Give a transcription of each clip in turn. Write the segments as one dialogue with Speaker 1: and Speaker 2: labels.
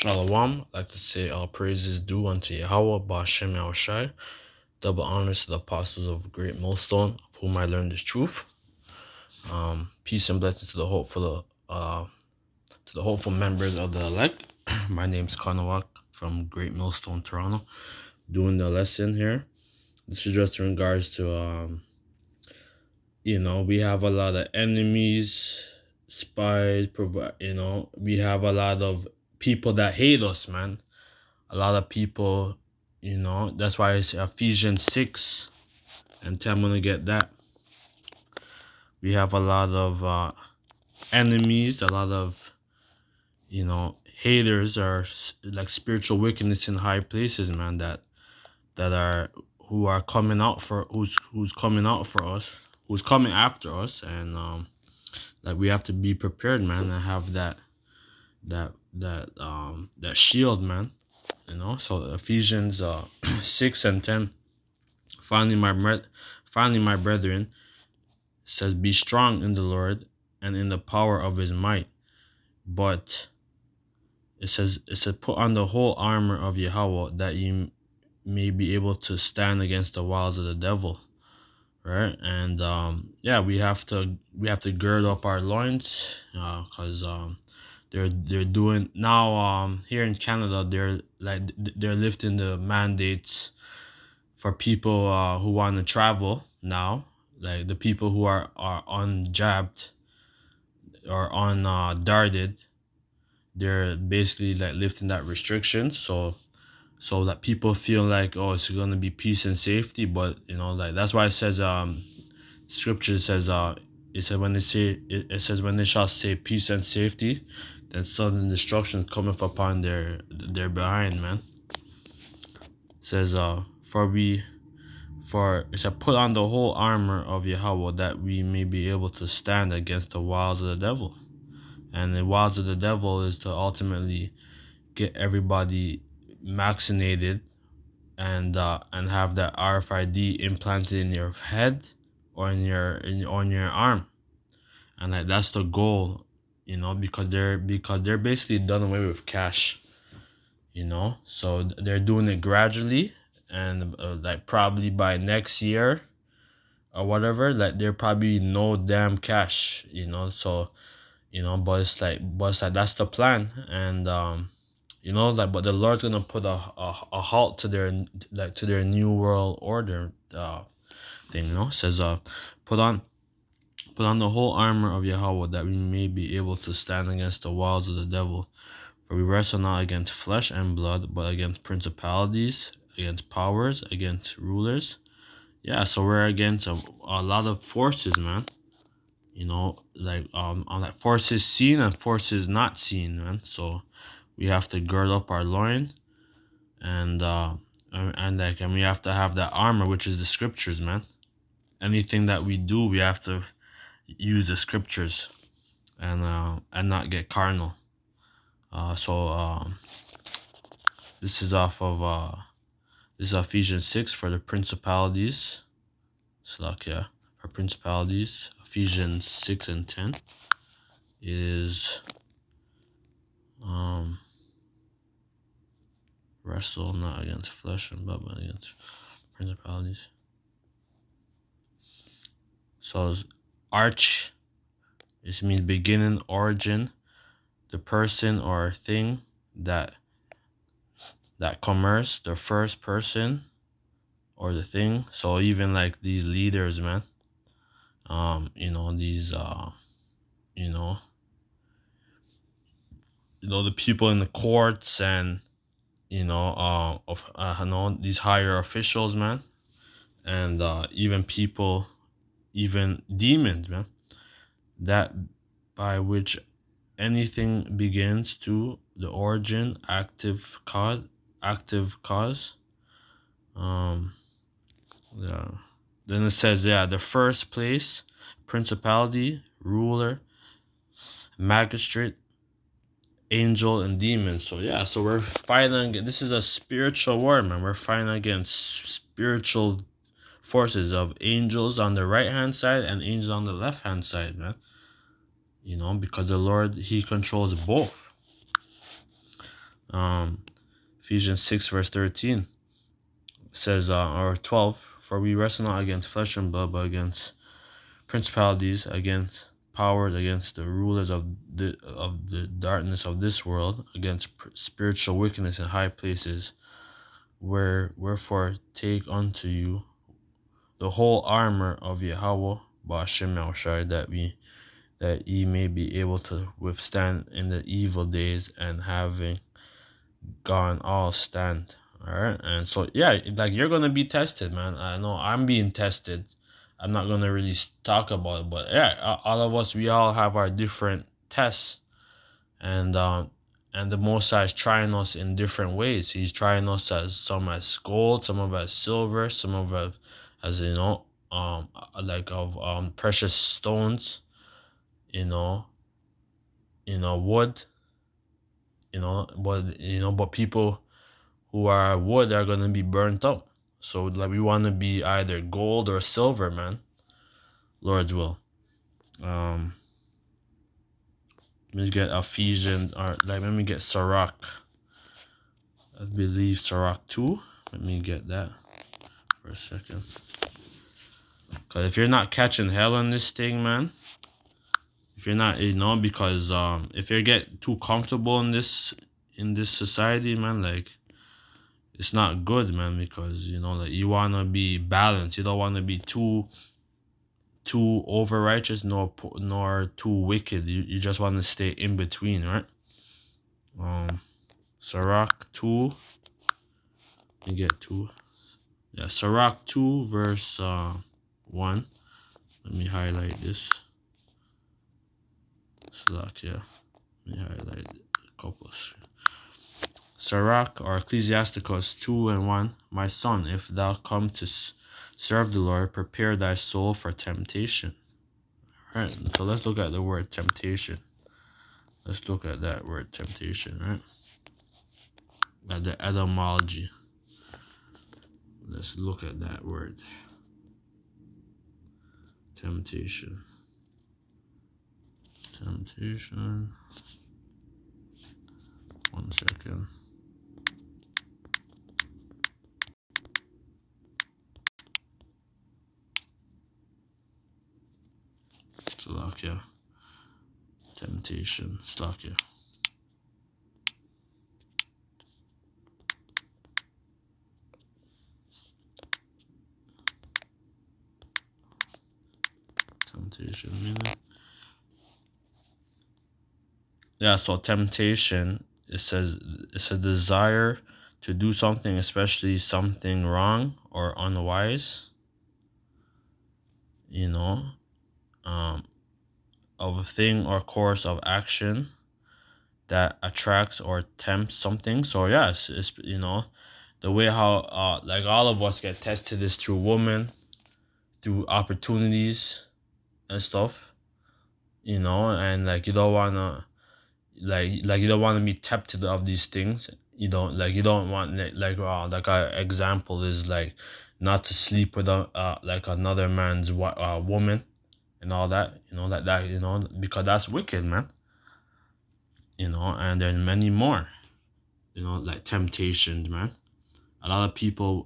Speaker 1: Shalom. I'd like to say all praises due unto Yahweh, Ba'ashem Yahushai. Double honors to the apostles of Great Millstone, of whom I learned this truth. Peace and blessings to the hopeful members of the elect. My name is Kanawak from Great Millstone, Toronto, doing the lesson here. This is just in regards to we have a lot of enemies, spies, we have a lot of people that hate us, man. A lot of people, that's why it's Ephesians 6 and 10. I'm gonna get that. We have a lot of enemies, a lot of haters, or like spiritual wickedness in high places, man, who are coming out for who's coming out for us, who's coming after us, and like we have to be prepared, man, and have that shield, man. So Ephesians 6 and 10. Finally, my brethren, says, be strong in the Lord and in the power of his might. But it says put on the whole armor of Yahweh, that you may be able to stand against the wiles of the devil. Right? And we have to gird up our loins, because they're doing now here in Canada, they're lifting the mandates for people who want to travel now, like the people who are unjabbed or darted. They're basically like lifting that restriction, so that people feel like, oh, it's gonna be peace and safety. But like that's why it says scripture says it says when they shall say peace and safety, then sudden destruction cometh upon their behind, man. It says for it said put on the whole armor of Yahweh, that we may be able to stand against the wiles of the devil. And the wiles of the devil is to ultimately get everybody vaccinated and have that RFID implanted in your head or on your arm, and like that's the goal, because they're basically done away with cash, so they're doing it gradually, and like probably by next year or whatever, like there probably no damn cash, so but it's like that's the plan. And but the Lord's gonna put a halt to their new world order thing. It says put on the whole armor of Yahweh, that we may be able to stand against the wiles of the devil. For we wrestle not against flesh and blood, but against principalities, against powers, against rulers. Yeah, so we're against a lot of forces, man. On that forces seen and forces not seen, man. So we have to gird up our loin, and we have to have that armor, which is the scriptures, man. Anything that we do, we have to use the scriptures, and not get carnal. This is off of this is Ephesians 6 for the principalities. For principalities. Ephesians 6 and 10 is wrestle not against flesh and blood, but against principalities. So arch, this means beginning, origin, the person or thing that commerce, the first person or the thing. So even like these leaders, man, the people in the courts, and these higher officials, man, and even people, even demons, man, that by which anything begins to the origin, active cause. Then it says, the first place, principality, ruler, magistrate, angel, and demon. So we're fighting. This is a spiritual war, man. We're fighting against spiritual forces of angels on the right hand side and angels on the left hand side, man. Because the Lord, he controls both. Ephesians 6 verse 13 says, or 12, for we wrestle not against flesh and blood, but against principalities, against powers, against the rulers of the darkness of this world, against spiritual wickedness in high places. Wherefore take unto you the whole armour of Yahweh Ba'ashem Yahushai, that ye may be able to withstand in the evil days, and having gone all stand. Alright, and so yeah, like, you're gonna be tested, man. I know I'm being tested. I'm not gonna really talk about it, but yeah, all of us, we all have our different tests, and the Most High is trying us in different ways. He's trying us some as gold, some of as silver, some of as like of precious stones, wood, but people who are wood are gonna be burnt up. So like, we want to be either gold or silver, man. Lord's will. Let me get Ephesians, or like, let me get Sirach. I believe Sirach 2. Let me get that for a second. Because if you're not catching hell on this thing, man, if you're not, because if you get too comfortable in this society, man, like, it's not good, man, because like, you want to be balanced. You don't want to be too over righteous nor too wicked. You just want to stay in between, right? Sirach 2. Let me get 2. Yeah, Sirach 2 verse 1. Let me highlight this. Sirach, yeah. Let me highlight a couple. Sirach, or Ecclesiasticus 2 and 1. My son, if thou come to serve the Lord, prepare thy soul for temptation. Alright, so let's look at the word temptation. Let's look at that word temptation, right? At the etymology. Let's look at that word. Temptation. Temptation. 1 second. Slovakia. Temptation. Slovakia. Temptation meaning. Yeah, so temptation, it says it's a desire to do something, especially something wrong or unwise, of a thing or course of action that attracts or tempts something. So yes, it's the way how like, all of us get tested is through women, through opportunities and stuff, and like, you don't wanna you don't want to be tempted of these things. You don't want, like an example is like, not to sleep with like another man's woman and all that, because that's wicked, man. And there's many more, like temptations, man. A lot of people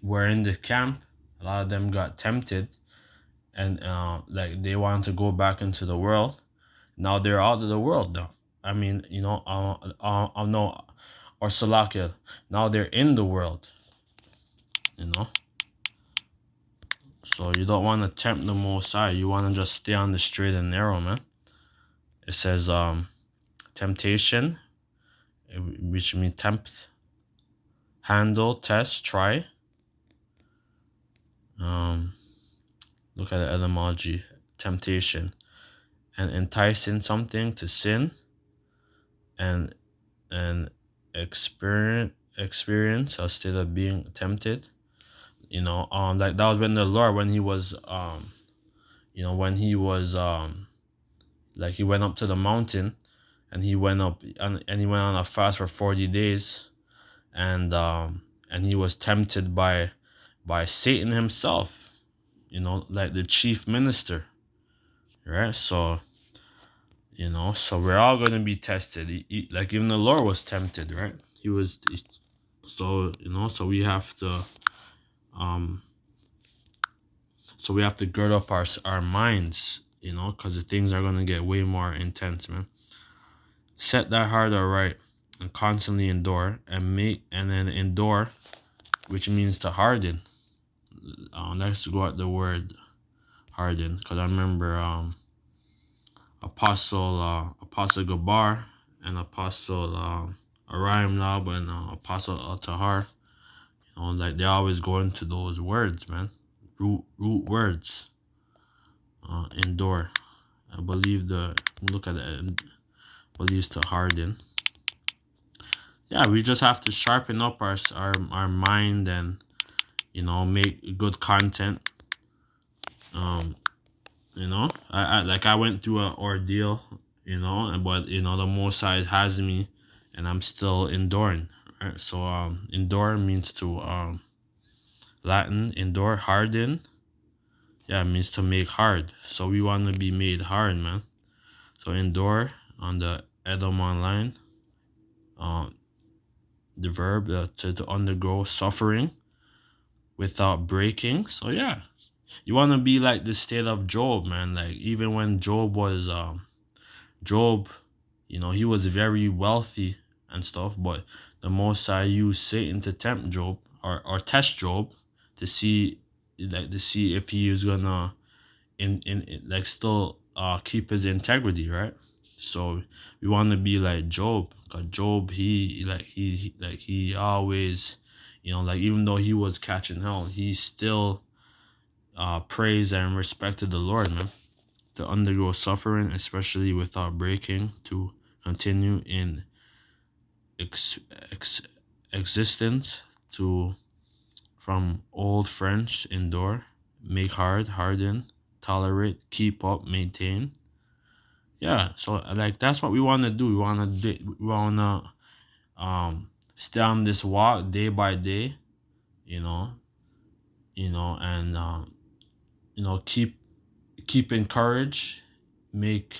Speaker 1: were in the camp. A lot of them got tempted, and like, they want to go back into the world. Now they're out of the world now. I mean, no, or Salakia. Now they're in the world. So you don't want to tempt the Most High. You want to just stay on the straight and narrow, man. It says temptation, which means tempt, handle, test, try. Look at the etymology. Temptation, and enticing something to sin, and experience a state of being tempted. Like, that was when the Lord, when he was like, he went up to the mountain, and he went up and he went on a fast for 40 days, and he was tempted by Satan himself, like the chief minister, right? So You know, so we're all gonna be tested. Like even the Lord was tempted, right? So you know, um, so we have to gird up our minds, you know, because the things are gonna get way more intense, man. Set that heart aright and constantly endure and then endure, which means to harden. Let's go at the word harden, because I remember Apostle Gabar and Apostle Ariam Lab and Apostle Altahar. You know, like they always go into those words, man. Root words. Endure. I believe look at it. Believes to harden. Yeah, we just have to sharpen up our mind and, you know, make good content. You know, I went through an ordeal, you know, but you know the Most High has me, and I'm still enduring. Right? So endure means to Latin endure, harden. Yeah, it means to make hard. So we want to be made hard, man. So endure on the Edom Online. The verb to undergo suffering without breaking. So yeah, you want to be like the state of Job, man. Like even when Job, you know, he was very wealthy and stuff, but the Most High used Satan to tempt Job or test Job to see if he was gonna like still keep his integrity, right? So we want to be like Job, cause Job he always, you know, like even though he was catching hell, he still praised and respected the Lord, man. To undergo suffering, especially without breaking, to continue in existence, to from old French endure, make hard, harden, tolerate, keep up, maintain. Yeah, so like that's what we want to do. We want to stay on this walk day by day, you know, and you know, keep encouraged, make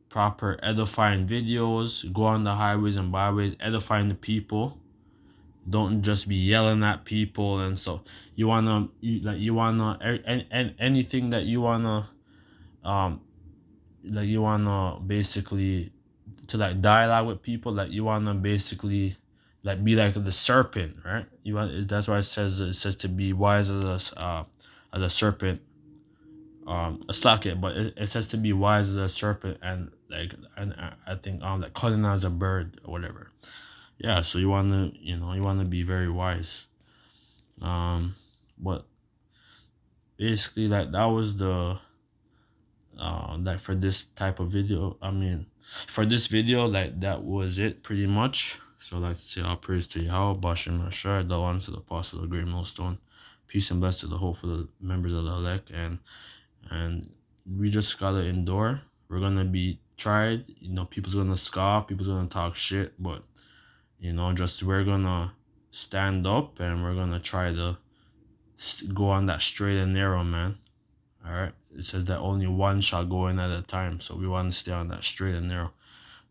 Speaker 1: proper edifying videos, go on the highways and byways, edifying the people. Don't just be yelling at people and so anything that you wanna basically to like dialogue with people, like you wanna basically like be like the serpent, right? That's why it says to be wise as a serpent. It's like it, but it says to be wise as a serpent and I think like cunning as a bird or whatever. Yeah, so you wanna be very wise. But basically like that was the like for this type of video. I mean, for this video, like that was it pretty much. So I'd like to say all praise to Yahweh, Bashim Rashad, the ones to the apostle of the great millstone. Peace and blessings to the hopeful members of the elect, and we just gotta endure. We're gonna be tried, you know, people's gonna scoff, people's gonna talk shit, but you know, just we're gonna stand up and we're gonna try to go on that straight and narrow, man. Alright, it says that only one shall go in at a time, so we want to stay on that straight and narrow.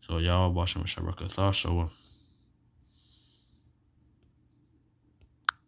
Speaker 1: So Yahweh Bashem Shabrakatah Shalom.